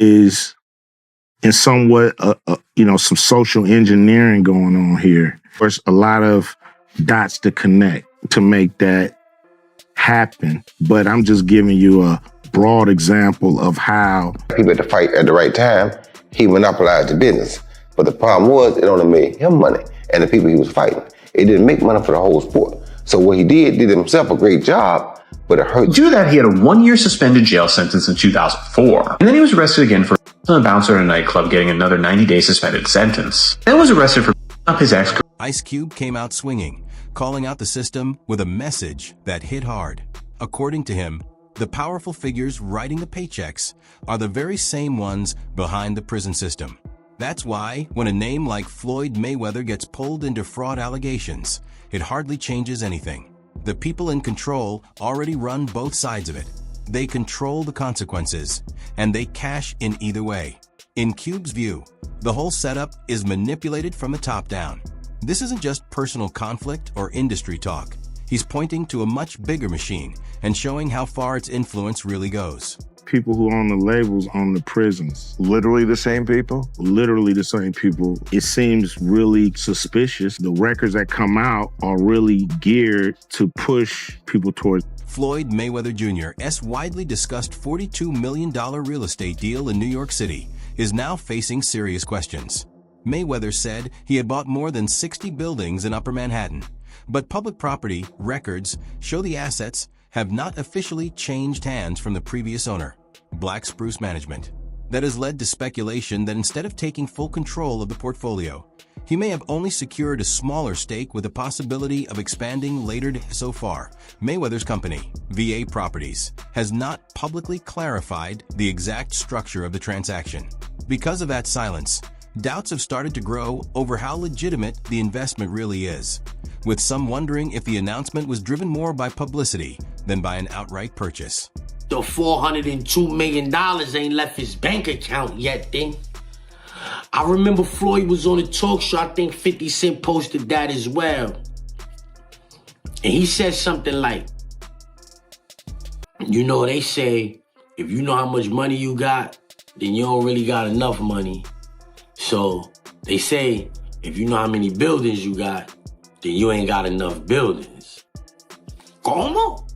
is in somewhat, some social engineering going on here. There's a lot of dots to connect to make that happen. But I'm just giving you a broad example of how people had to fight at the right time. He monopolized the business. But the problem was, it only made him money and the people he was fighting. It didn't make money for the whole sport. So what he did himself a great job, but it hurt. To do that, he had a 1-year suspended jail sentence in 2004. And then he was arrested again for a bouncer at a nightclub, getting another 90-day suspended sentence. Then was arrested for up his ex. Ice Cube came out swinging, calling out the system with a message that hit hard. According to him, the powerful figures writing the paychecks are the very same ones behind the prison system. That's why, when a name like Floyd Mayweather gets pulled into fraud allegations, it hardly changes anything. The people in control already run both sides of it. They control the consequences, and they cash in either way. In Cube's view, the whole setup is manipulated from the top down. This isn't just personal conflict or industry talk. He's pointing to a much bigger machine and showing how far its influence really goes. People who own the labels own the prisons. Literally the same people? Literally the same people. It seems really suspicious. The records that come out are really geared to push people towards. Floyd Mayweather Jr.'s widely discussed $42 million real estate deal in New York City is now facing serious questions. Mayweather said he had bought more than 60 buildings in Upper Manhattan, but public property records show the assets have not officially changed hands from the previous owner, Black Spruce Management. That has led to speculation that instead of taking full control of the portfolio, he may have only secured a smaller stake with the possibility of expanding later. So far, Mayweather's company, VA Properties, has not publicly clarified the exact structure of the transaction. Because of that silence, doubts have started to grow over how legitimate the investment really is, with some wondering if the announcement was driven more by publicity than by an outright purchase. The $402 million ain't left his bank account yet, then. I remember Floyd was on a talk show. I think 50 Cent posted that as well. And he said something like, they say, if you know how much money you got, then you don't really got enough money. So they say, if you know how many buildings you got, then you ain't got enough buildings. ¿Cómo?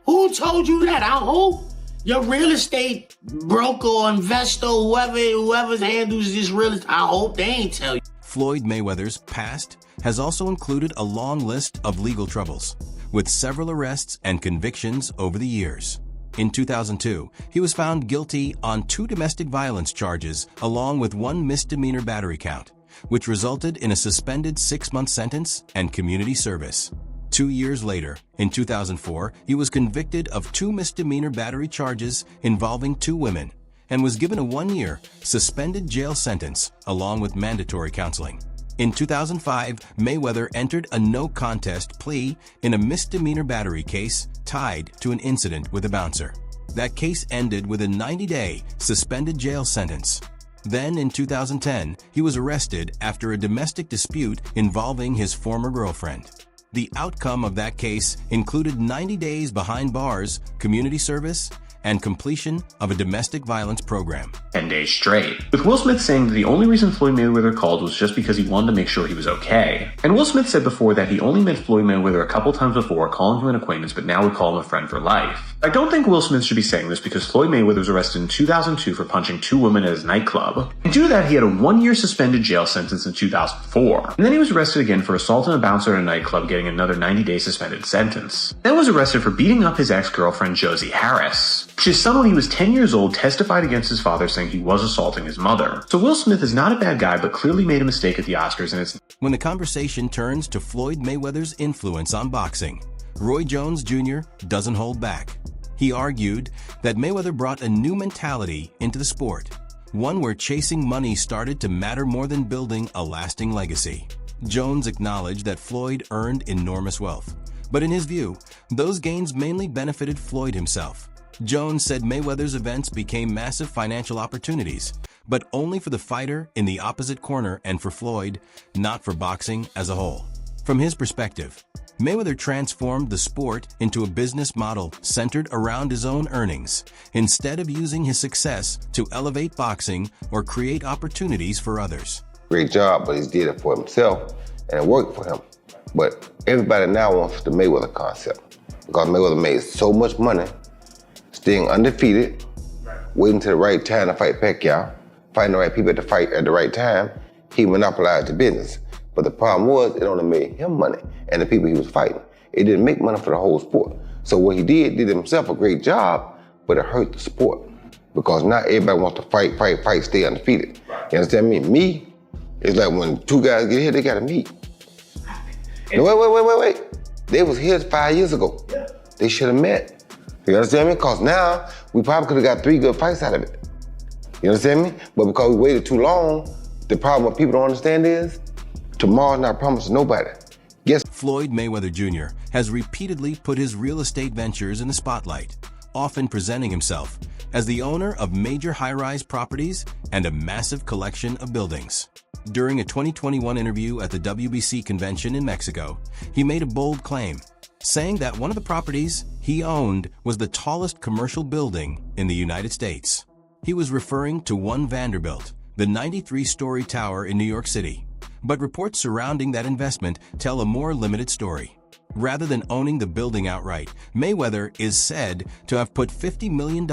Who told you that? I hope your real estate broker or investor, whoever handles this real estate, I hope they ain't tell you. Floyd Mayweather's past has also included a long list of legal troubles, with several arrests and convictions over the years. In 2002, he was found guilty on 2 domestic violence charges along with 1 misdemeanor battery count, which resulted in a suspended 6-month sentence and community service. 2 years later, in 2004, he was convicted of 2 misdemeanor battery charges involving 2 women and was given a 1-year suspended jail sentence along with mandatory counseling. In 2005, Mayweather entered a no-contest plea in a misdemeanor battery case tied to an incident with a bouncer. That case ended with a 90-day suspended jail sentence. Then, in 2010, he was arrested after a domestic dispute involving his former girlfriend. The outcome of that case included 90 days behind bars, community service, and completion of a domestic violence program. 10 days straight, with Will Smith saying that the only reason Floyd Mayweather called was just because he wanted to make sure he was okay. And Will Smith said before that he only met Floyd Mayweather a couple times before, calling him an acquaintance, but now would call him a friend for life. I don't think Will Smith should be saying this because Floyd Mayweather was arrested in 2002 for punching 2 women at his nightclub. And due to that, he had a 1-year suspended jail sentence in 2004. And then he was arrested again for assaulting a bouncer at a nightclub, getting another 90-day suspended sentence. Then was arrested for beating up his ex-girlfriend Josie Harris. His son, when he was 10 years old, testified against his father, saying he was assaulting his mother. So Will Smith is not a bad guy, but clearly made a mistake at the Oscars, and it's... When the conversation turns to Floyd Mayweather's influence on boxing, Roy Jones Jr. doesn't hold back. He argued that Mayweather brought a new mentality into the sport, one where chasing money started to matter more than building a lasting legacy. Jones acknowledged that Floyd earned enormous wealth, but in his view, those gains mainly benefited Floyd himself. Jones said Mayweather's events became massive financial opportunities, but only for the fighter in the opposite corner and for Floyd, not for boxing as a whole. From his perspective, Mayweather transformed the sport into a business model centered around his own earnings, instead of using his success to elevate boxing or create opportunities for others. Great job, but he did it for himself, and it worked for him. But everybody now wants the Mayweather concept, because Mayweather made so much money, staying undefeated, waiting till the right time to fight Pacquiao, finding the right people to fight at the right time. He monopolized the business. But the problem was, it only made him money and the people he was fighting. It didn't make money for the whole sport. So what he did himself a great job, but it hurt the sport. Because not everybody wants to fight, stay undefeated. You understand me? Me, it's like when two guys get hit, they gotta meet. No, wait. They was here 5 years ago. Yeah. They should have met. You understand me? Because now, we probably could have got 3 good fights out of it. You understand me? But because we waited too long, the problem what people don't understand is, tomorrow's not promised to nobody. Guess Floyd Mayweather Jr. has repeatedly put his real estate ventures in the spotlight, often presenting himself as the owner of major high-rise properties and a massive collection of buildings. During a 2021 interview at the WBC convention in Mexico, he made a bold claim, saying that one of the properties he owned was the tallest commercial building in the United States. He was referring to One Vanderbilt, the 93-story tower in New York City. But reports surrounding that investment tell a more limited story. Rather than owning the building outright, Mayweather is said to have put $50 million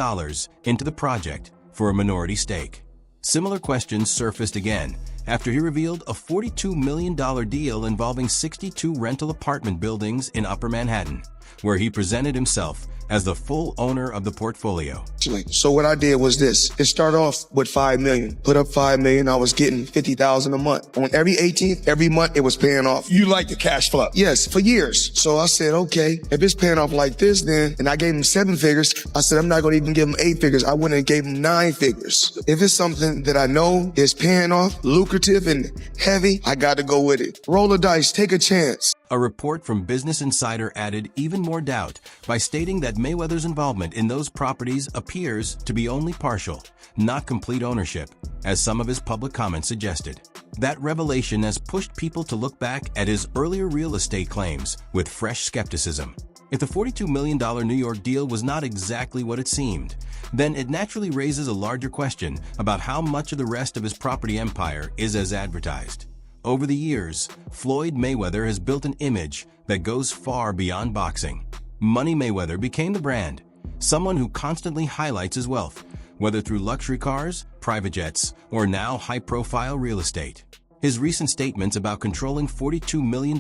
into the project for a minority stake. Similar questions surfaced again after he revealed a $42 million deal involving 62 rental apartment buildings in Upper Manhattan, where he presented himself as the full owner of the portfolio. So what I did was this. It started off with $5 million. Put up $5 million, I was getting $50,000 a month. On every 18th, every month, it was paying off. You like the cash flow? Yes, for years. So I said, okay, if it's paying off like this then, and I gave him 7 figures, I said, I'm not gonna even give him 8 figures. I went and gave him 9 figures. If it's something that I know is paying off, lucrative and heavy, I gotta go with it. Roll the dice, take a chance. A report from Business Insider added even more doubt by stating that Mayweather's involvement in those properties appears to be only partial, not complete ownership, as some of his public comments suggested. That revelation has pushed people to look back at his earlier real estate claims with fresh skepticism. If the $42 million New York deal was not exactly what it seemed, then it naturally raises a larger question about how much of the rest of his property empire is as advertised. Over the years, Floyd Mayweather has built an image that goes far beyond boxing. Money Mayweather became the brand, someone who constantly highlights his wealth, whether through luxury cars, private jets, or now high-profile real estate. His recent statements about controlling $42 million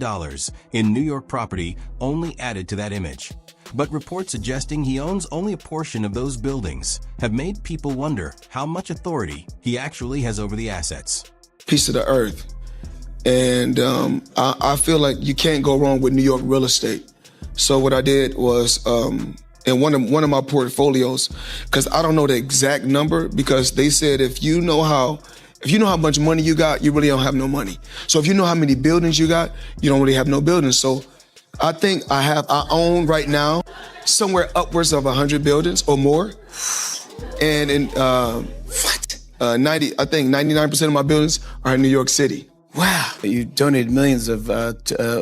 in New York property only added to that image. But reports suggesting he owns only a portion of those buildings have made people wonder how much authority he actually has over the assets. Piece of the earth. And I feel like you can't go wrong with New York real estate. So what I did was, in one of my portfolios, because I don't know the exact number, because they said if you know how much money you got, you really don't have no money. So if you know how many buildings you got, you don't really have no buildings. So I think I own right now somewhere upwards of 100 buildings or more. And in 99% of my buildings are in New York City. Wow. You donated millions of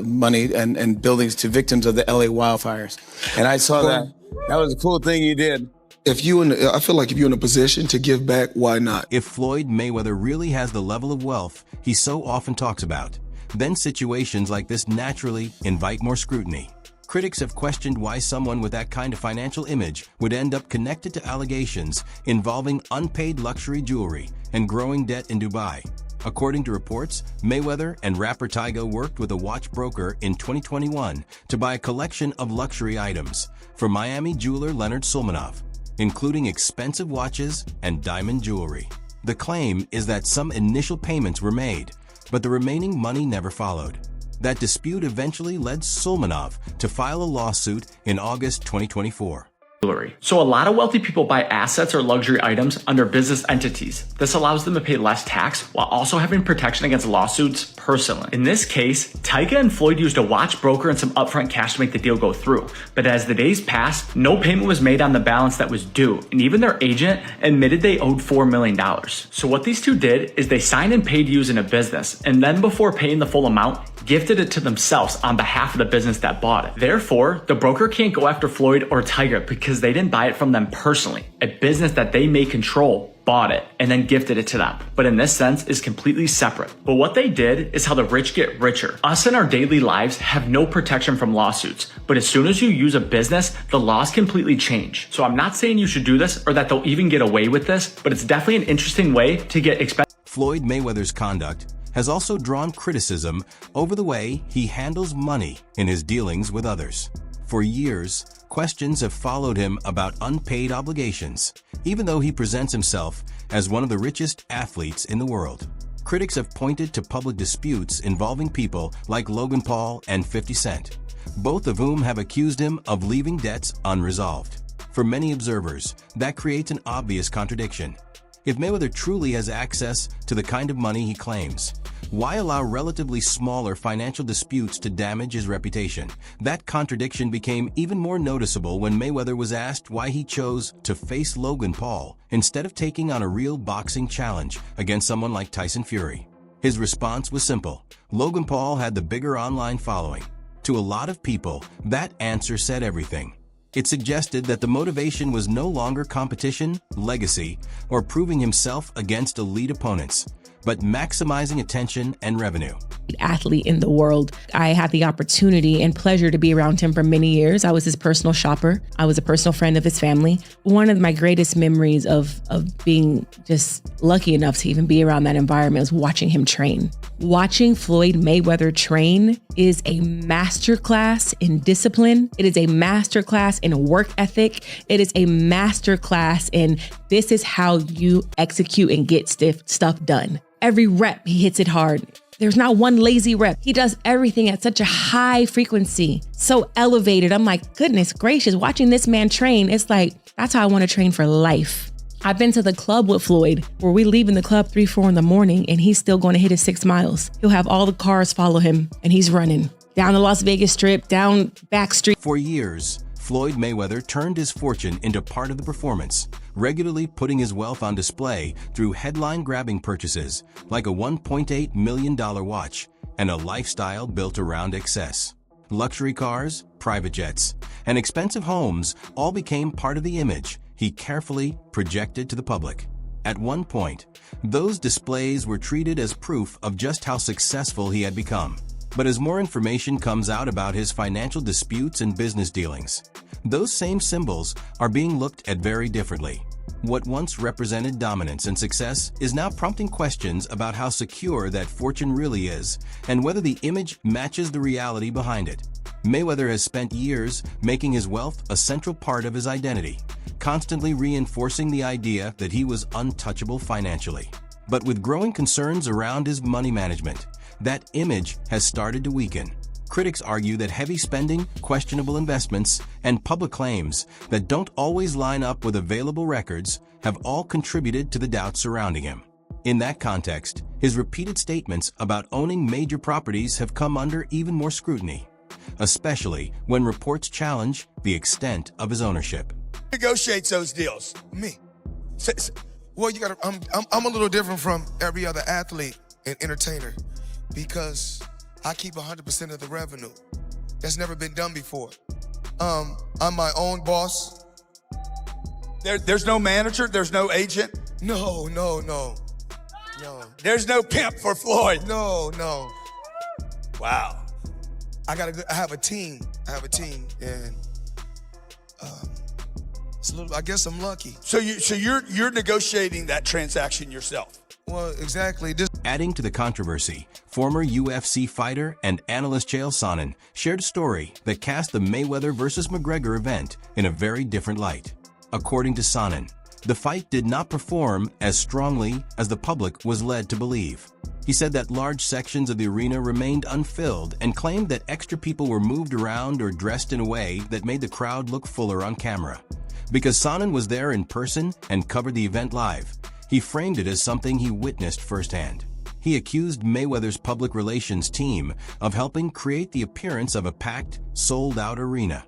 money and buildings to victims of the LA wildfires. And I saw that. That was a cool thing you did. I feel like if you're in a position to give back, why not? If Floyd Mayweather really has the level of wealth he so often talks about, then situations like this naturally invite more scrutiny. Critics have questioned why someone with that kind of financial image would end up connected to allegations involving unpaid luxury jewelry and growing debt in Dubai. According to reports, Mayweather and rapper Tyga worked with a watch broker in 2021 to buy a collection of luxury items for Miami jeweler Leonard Sulmanov, including expensive watches and diamond jewelry. The claim is that some initial payments were made, but the remaining money never followed. That dispute eventually led Sulmanov to file a lawsuit in August 2024. So a lot of wealthy people buy assets or luxury items under business entities. This allows them to pay less tax while also having protection against lawsuits personally. In this case, Tyga and Floyd used a watch broker and some upfront cash to make the deal go through. But as the days passed, no payment was made on the balance that was due, and even their agent admitted they owed $4 million. So what these two did is they signed and paid using a business, and then before paying the full amount, gifted it to themselves on behalf of the business that bought it. Therefore, the broker can't go after Floyd or Tyga because they didn't buy it from them personally. A business that they may control bought it and then gifted it to them, but in this sense is completely separate. But what they did is how the rich get richer. Us in our daily lives have no protection from lawsuits, but as soon as you use a business, the laws completely change. So I'm not saying you should do this or that they'll even get away with this, but it's definitely an interesting way to get expensive. Floyd Mayweather's conduct has also drawn criticism over the way he handles money in his dealings with others. For years, questions have followed him about unpaid obligations, even though he presents himself as one of the richest athletes in the world. Critics have pointed to public disputes involving people like Logan Paul and 50 Cent, both of whom have accused him of leaving debts unresolved. For many observers, that creates an obvious contradiction. If Mayweather truly has access to the kind of money he claims, why allow relatively smaller financial disputes to damage his reputation? That contradiction became even more noticeable when Mayweather was asked why he chose to face Logan Paul instead of taking on a real boxing challenge against someone like Tyson Fury. His response was simple: Logan Paul had the bigger online following. To a lot of people, that answer said everything. It suggested that the motivation was no longer competition, legacy, or proving himself against elite opponents, but maximizing attention and revenue. Athlete in the world. I had the opportunity and pleasure to be around him for many years. I was his personal shopper. I was a personal friend of his family. One of my greatest memories of being just lucky enough to even be around that environment was watching him train. Watching Floyd Mayweather train is a masterclass in discipline. It is a masterclass in work ethic. It is a masterclass in this is how you execute and get stuff done. Every rep, he hits it hard. There's not one lazy rep. He does everything at such a high frequency, so elevated. I'm like, goodness gracious, watching this man train, it's like, that's how I want to train for life. I've been to the club with Floyd where we leave in the club 3, 4 in the morning and he's still going to hit his 6 miles. He'll have all the cars follow him and he's running down the Las Vegas Strip, down back street. For years, Floyd Mayweather turned his fortune into part of the performance, regularly putting his wealth on display through headline-grabbing purchases like a $1.8 million watch and a lifestyle built around excess. Luxury cars, private jets, and expensive homes all became part of the image he carefully projected to the public. At one point, those displays were treated as proof of just how successful he had become. But as more information comes out about his financial disputes and business dealings, those same symbols are being looked at very differently. What once represented dominance and success is now prompting questions about how secure that fortune really is and whether the image matches the reality behind it. Mayweather has spent years making his wealth a central part of his identity, constantly reinforcing the idea that he was untouchable financially. But with growing concerns around his money management, that image has started to weaken. Critics argue that heavy spending, questionable investments, and public claims that don't always line up with available records have all contributed to the doubt surrounding him. In that context, his repeated statements about owning major properties have come under even more scrutiny, especially when reports challenge the extent of his ownership. Negotiates those deals. Me. Well, you gotta. I'm a little different from every other athlete and entertainer because I keep 100% of the revenue. That's never been done before. I'm my own boss. There's no manager. There's no agent. No. There's no pimp for Floyd. No. Wow. I have a team. And it's a little. I guess I'm lucky. So you're negotiating that transaction yourself. Well, exactly. Adding to the controversy, former UFC fighter and analyst Chael Sonnen shared a story that cast the Mayweather vs. McGregor event in a very different light. According to Sonnen, the fight did not perform as strongly as the public was led to believe. He said that large sections of the arena remained unfilled and claimed that extra people were moved around or dressed in a way that made the crowd look fuller on camera. Because Sonnen was there in person and covered the event live, he framed it as something he witnessed firsthand. He accused Mayweather's public relations team of helping create the appearance of a packed, sold-out arena,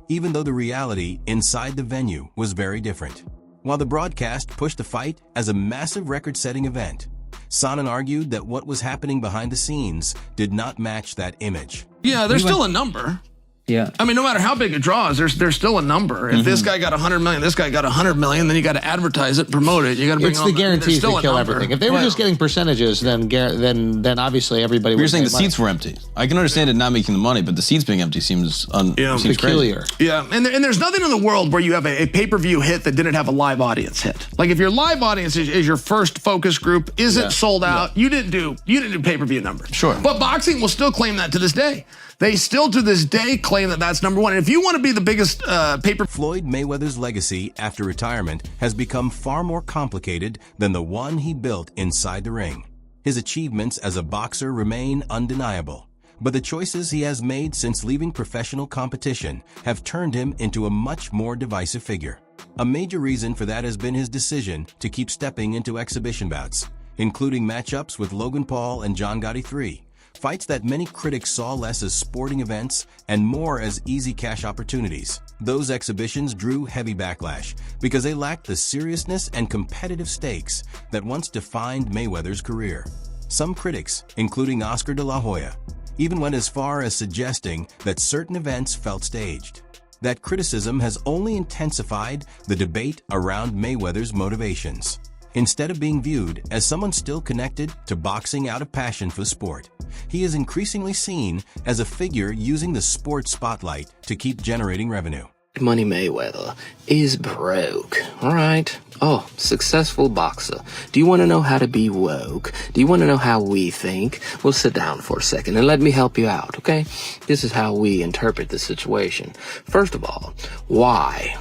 even though the reality inside the venue was very different. While the broadcast pushed the fight as a massive record-setting event, Sonnen argued that what was happening behind the scenes did not match that image. Yeah, there's still a number. Yeah. I mean, no matter how big it draws, there's still a number. If this guy got 100 million, this guy got 100 million, then you got to advertise it, promote it. You got to bring It's the guarantees that kill everything. If they were just getting percentages, then obviously everybody would. You're saying the seats were empty. I can understand it not making the money, but the seats being empty seems seems peculiar. Crazy. Yeah, and there's nothing in the world where you have a pay-per-view hit that didn't have a live audience hit. Like if your live audience is your first focus group, isn't sold out, you didn't do pay-per-view numbers. Sure. But boxing will still claim that to this day. They still to this day claim that that's number one. And if you want to be the biggest Floyd Mayweather's legacy after retirement has become far more complicated than the one he built inside the ring. His achievements as a boxer remain undeniable, but the choices he has made since leaving professional competition have turned him into a much more divisive figure. A major reason for that has been his decision to keep stepping into exhibition bouts, including matchups with Logan Paul and John Gotti III. Fights that many critics saw less as sporting events and more as easy cash opportunities. Those exhibitions drew heavy backlash because they lacked the seriousness and competitive stakes that once defined Mayweather's career. Some critics, including Oscar de la Hoya, even went as far as suggesting that certain events felt staged. That criticism has only intensified the debate around Mayweather's motivations. Instead of being viewed as someone still connected to boxing out of passion for sport, he is increasingly seen as a figure using the sports spotlight to keep generating revenue. Money Mayweather is broke, right? Oh, successful boxer. Do you want to know how to be woke? Do you want to know how we think? Well, sit down for a second and let me help you out, okay? This is how we interpret the situation. First of all, why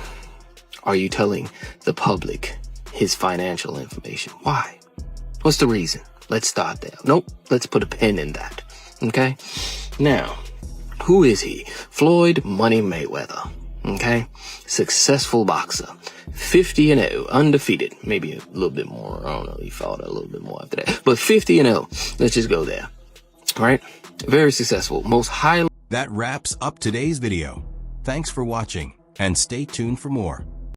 are you telling the public his financial information? Why? What's the reason? Let's start there. Nope, let's put a pin in that. Okay? Now, who is he? Floyd Money Mayweather. Okay? Successful boxer. 50-0, undefeated. Maybe a little bit more. I don't know. He fought a little bit more after that. But 50-0. Let's just go there. All right? Very successful. Most highly. That wraps up today's video. Thanks for watching, and stay tuned for more.